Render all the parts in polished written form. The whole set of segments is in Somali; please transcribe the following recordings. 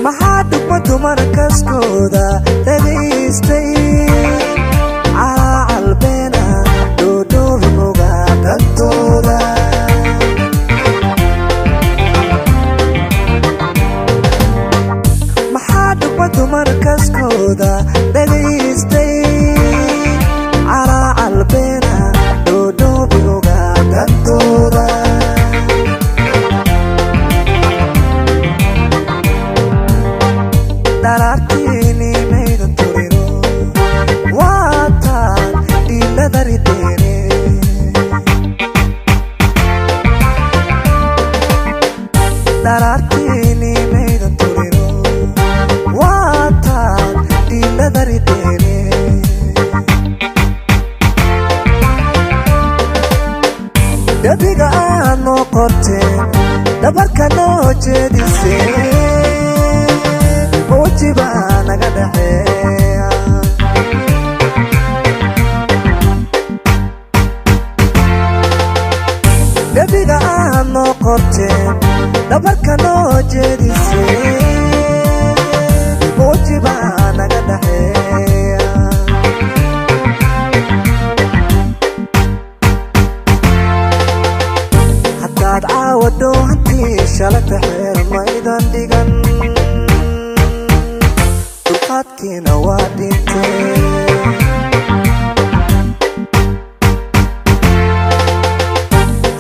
maxaa dhugmadu markaskooda dhagaystay calaalbeena dhoodhoobigoga dantooda maxaa dhugmadu markaskooda dhagaystay calaalbeena dhoodhoobigoga dantooda darartini maydan turino waataan dhiiladarideene darartini maydan turino waataan dhiiladarideene dhabiga aad noo qorteen dhabarka noo jeediseen وجبا naga dhaxeeya dhabiga aad noo qorteen dhabarka noo jeediseen wajibaa naga dhaxeeya haddaad caawado hantii shalagta xeer maydan dhigan dulqaadkiina waa dhintay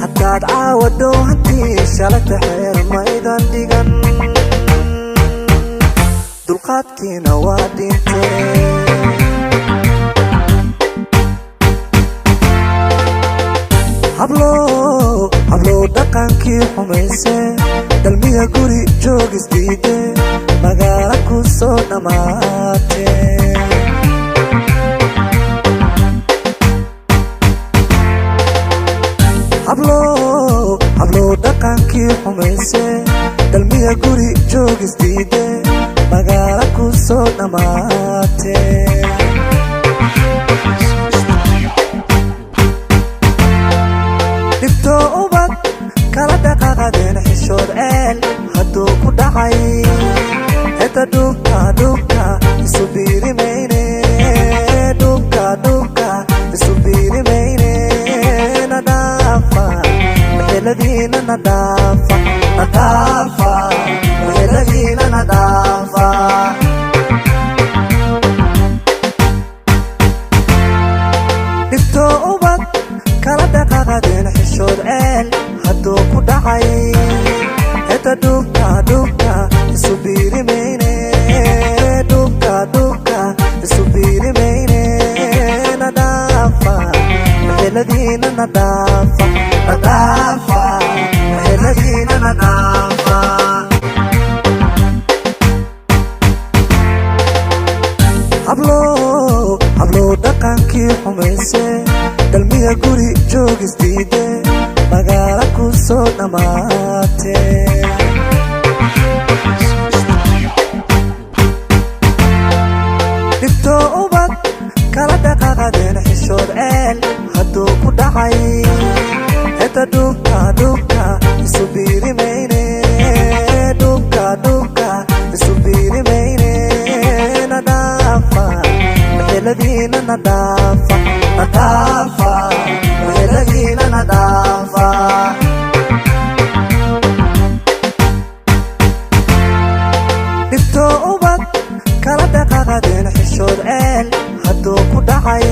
haddaad caawado hantii shalagta xeer maydan dhigan dulqaadkiina waa dhintay hablow dhaqankii xumayse dalmiga guri joogisdiide magaala ku soo dhammaatee hablow dhaqankii xumayse dalmiga guri joogisdiide magaala ku soo dhammaatee dhibto ubad kala dhaqaaqadeen xishood ceel hadduu ku dhacay heta dhubka isu biirimayne dhubka isu biirimayne nadaafa meheladiina nadaafa meheladiina nadaafa dhibto ubad kala dhaqaaqadeen xishood ceel hadduu ku dhacay heta dhubka isu biirimayne dhubka isu biirimayne nadaafa meheladiina nadaafa meheladiina nadaafa hablow dhaqankii xumayse dalmiga guri joogisdiide magaala ku soo dhammaatee dhibto ubad kala dhaqaaqadeen xishood ceel hadduu ku dhacay heta dhubka isu biirimayne dhubka isu biirimayne nadaafa meheladiina nadaafa meheladiina nadaafa dhibto ubad kala dhaqaaqadeen xishood ceel hadduu ku dhacay